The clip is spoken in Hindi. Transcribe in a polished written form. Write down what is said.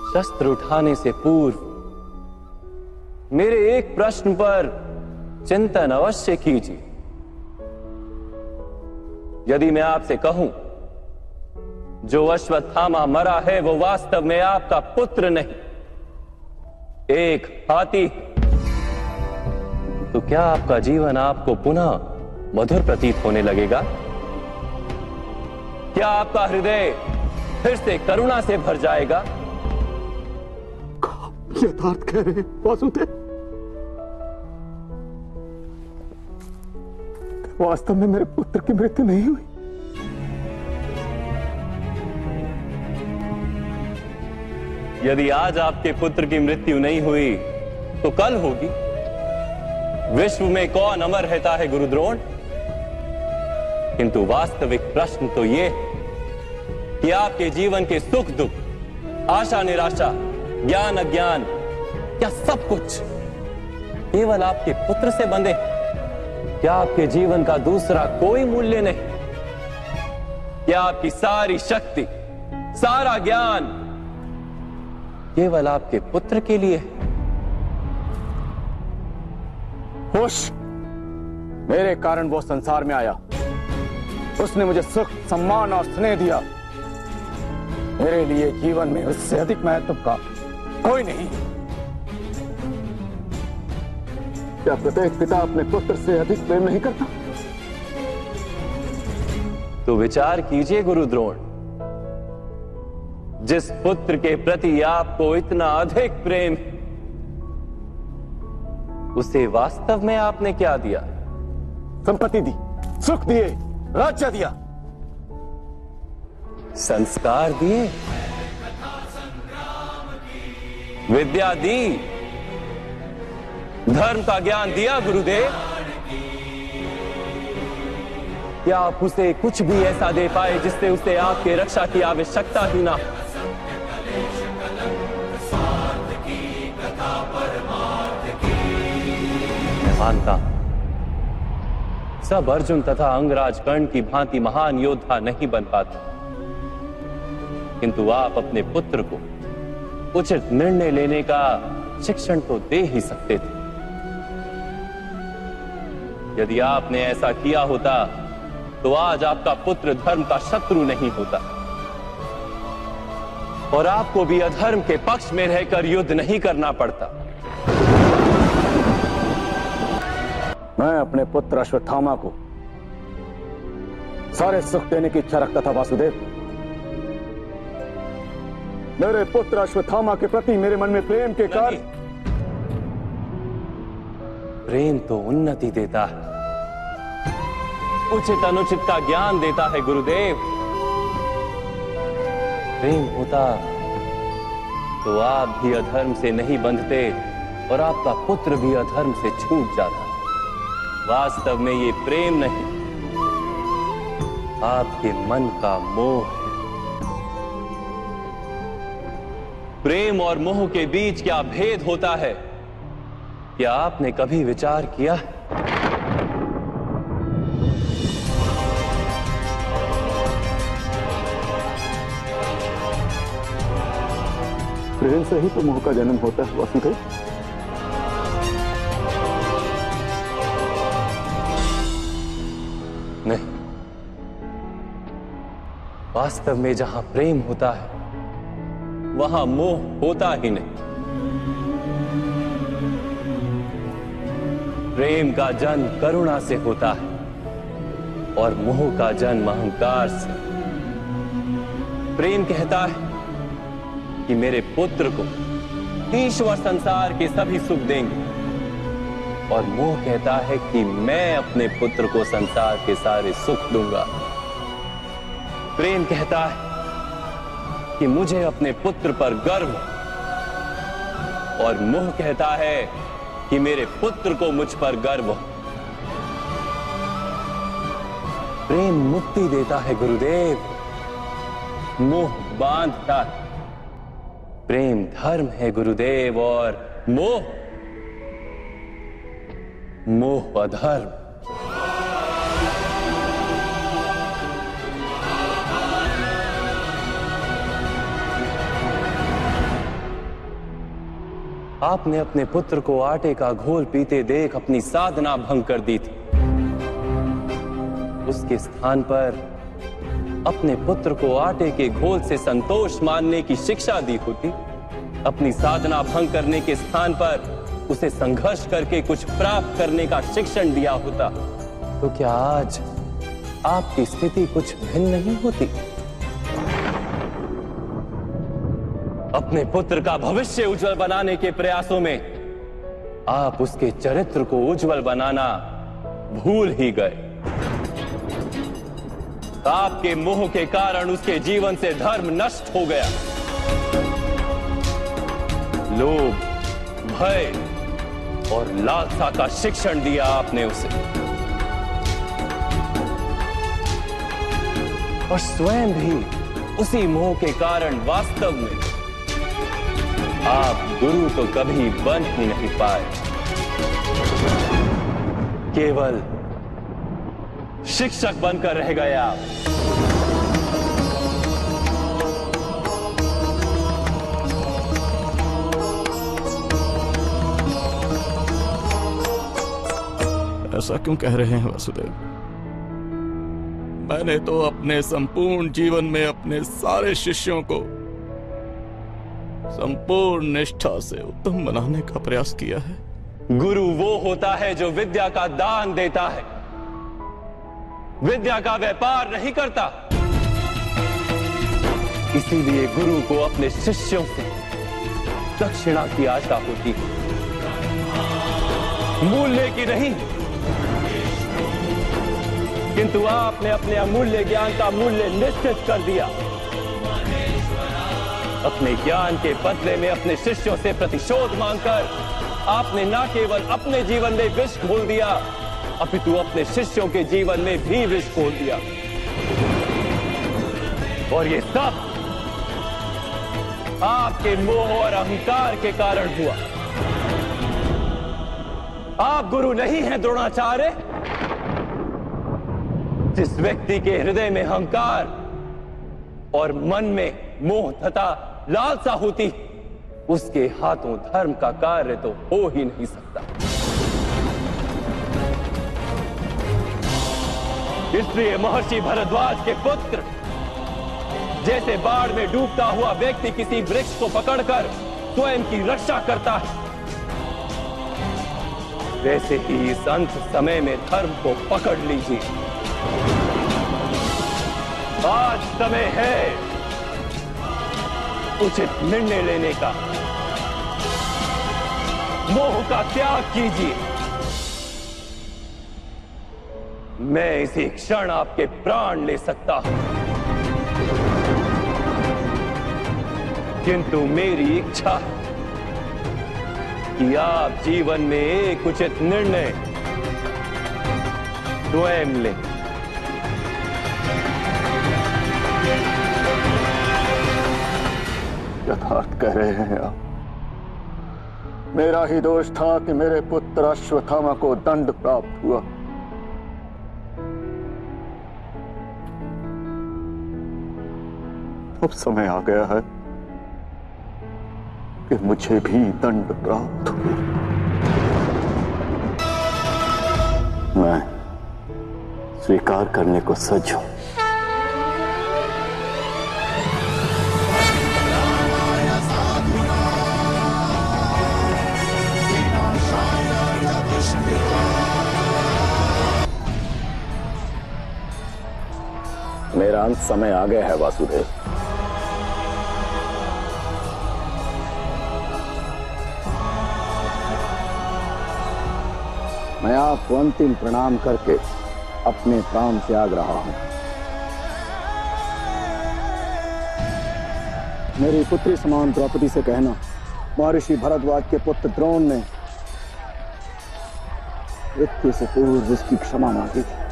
शस्त्र उठाने से पूर्व मेरे एक प्रश्न पर चिंतन अवश्य कीजिए। यदि मैं आपसे कहूं जो अश्वत्थामा मरा है वो वास्तव में आपका पुत्र नहीं, एक हाथी, तो क्या आपका जीवन आपको पुनः मधुर प्रतीत होने लगेगा? क्या आपका हृदय फिर से करुणा से भर जाएगा? यथार्थ कह रहे हैं वासुदेव। वास्तव में मेरे पुत्र की मृत्यु नहीं हुई। यदि आज आपके पुत्र की मृत्यु नहीं हुई तो कल होगी। विश्व में कौन अमर रहता है गुरुद्रोण? किंतु वास्तविक प्रश्न तो यह है कि आपके जीवन के सुख दुख, आशा निराशा, ज्ञान अज्ञान, क्या सब कुछ केवल आपके पुत्र से बंधे? क्या आपके जीवन का दूसरा कोई मूल्य नहीं? क्या आपकी सारी शक्ति, सारा ज्ञान केवल आपके पुत्र के लिए? खुश, मेरे कारण वो संसार में आया। उसने मुझे सुख, सम्मान और स्नेह दिया। मेरे लिए जीवन में उससे अधिक महत्व का कोई नहीं। क्या प्रत्येक पिता अपने पुत्र से अधिक प्रेम नहीं करता? तो विचार कीजिए गुरुद्रोण, जिस पुत्र के प्रति आपको इतना अधिक प्रेम है, उसे वास्तव में आपने क्या दिया? संपत्ति दी, सुख दिए, राज्य दिया, संस्कार दिए, विद्या दी, धर्म का ज्ञान दिया गुरुदेव। क्या आप उसे कुछ भी ऐसा दे पाए जिससे उसे आपके रक्षा की आवश्यकता ही ना हो? मैं मानता हूं सब अर्जुन तथा अंगराज कर्ण की भांति महान योद्धा नहीं बन पाते, किंतु आप अपने पुत्र को उचित निर्णय लेने का शिक्षण तो दे ही सकते थे। यदि आपने ऐसा किया होता तो आज आपका पुत्र धर्म का शत्रु नहीं होता और आपको भी अधर्म के पक्ष में रहकर युद्ध नहीं करना पड़ता। मैं अपने पुत्र अश्वत्थामा को सारे सुख देने की इच्छा रखता था वासुदेव। मेरे पुत्र अश्वत्थामा के प्रति मेरे मन में प्रेम के कारण। प्रेम तो उन्नति देता है, उचित अनुचित का ज्ञान देता है गुरुदेव। प्रेम होता तो आप भी अधर्म से नहीं बंधते और आपका पुत्र भी अधर्म से छूट जाता। वास्तव में ये प्रेम नहीं, आपके मन का मोह है। प्रेम और मोह के बीच क्या भेद होता है, क्या आपने कभी विचार किया है? प्रेम से ही तो मोह का जन्म होता है वासुदेव। नहीं, वास्तव में जहां प्रेम होता है वहां मोह होता ही नहीं। प्रेम का जन्म करुणा से होता है और मोह का जन्म अहंकार से। प्रेम कहता है कि मेरे पुत्र को ईश्वर संसार के सभी सुख देंगे और मोह कहता है कि मैं अपने पुत्र को संसार के सारे सुख दूंगा। प्रेम कहता है कि मुझे अपने पुत्र पर गर्व और मोह कहता है कि मेरे पुत्र को मुझ पर गर्व। प्रेम मुक्ति देता है गुरुदेव, मोह बांधता है। प्रेम धर्म है गुरुदेव और मोह अधर्म। आपने अपने पुत्र को आटे का घोल पीते देख अपनी साधना भंग कर दी थी। उसके स्थान पर अपने पुत्र को आटे के घोल से संतोष मानने की शिक्षा दी होती। अपनी साधना भंग करने के स्थान पर उसे संघर्ष करके कुछ प्राप्त करने का शिक्षण दिया होता, तो क्या आज आपकी स्थिति कुछ भिन्न नहीं होती? अपने पुत्र का भविष्य उज्जवल बनाने के प्रयासों में आप उसके चरित्र को उज्जवल बनाना भूल ही गए। आपके मोह के कारण उसके जीवन से धर्म नष्ट हो गया। लोभ, भय और लालसा का शिक्षण दिया आपने उसे, और स्वयं भी उसी मोह के कारण वास्तव में आप गुरु तो कभी बन ही नहीं पाए, केवल शिक्षक बनकर रह गए आप। ऐसा क्यों कह रहे हैं वासुदेव? मैंने तो अपने संपूर्ण जीवन में अपने सारे शिष्यों को संपूर्ण निष्ठा से उत्तम बनाने का प्रयास किया है। गुरु वो होता है जो विद्या का दान देता है, विद्या का व्यापार नहीं करता। इसीलिए गुरु को अपने शिष्यों से दक्षिणा की आशा होती है, मूल्य की नहीं। किंतु आपने अपने अमूल्य ज्ञान का मूल्य निश्चित कर दिया। अपने ज्ञान के बदले में अपने शिष्यों से प्रतिशोध मांगकर आपने न केवल अपने जीवन में विष घोल दिया, अपितु अपने शिष्यों के जीवन में भी विष घोल दिया। और ये सब आपके मोह और अहंकार के कारण हुआ। आप गुरु नहीं हैं द्रोणाचार्य। जिस व्यक्ति के हृदय में अहंकार और मन में मोह तथा लालसा होती, उसके हाथों धर्म का कार्य तो हो ही नहीं सकता। इसलिए महर्षि भरद्वाज के पुत्र जैसे बाढ़ में डूबता हुआ व्यक्ति किसी वृक्ष को पकड़कर स्वयं की रक्षा करता है, वैसे ही इस अंत समय में धर्म को पकड़ लीजिए। आज समय है उचित निर्णय लेने का। मोह का त्याग कीजिए। मैं इसी क्षण आपके प्राण ले सकता हूं, किंतु मेरी इच्छा है कि आप जीवन में एक उचित निर्णय स्वयं लें। यथार्थ कह रहे हैं आप। मेरा ही दोष था कि मेरे पुत्र अश्वत्थामा को दंड प्राप्त हुआ। अब समय आ गया है कि मुझे भी दंड प्राप्त हो। मैं स्वीकार करने को सज्ज हूं। मेरा अंत समय आ गया है वासुदेव। मैं आपको अंतिम प्रणाम करके अपने प्राण त्याग रहा हूं। मेरी पुत्री समान द्रौपदी से कहना, महर्षि भरद्वाज के पुत्र द्रोण ने मृत्यु से पूर्व उसकी क्षमा मांगी थी।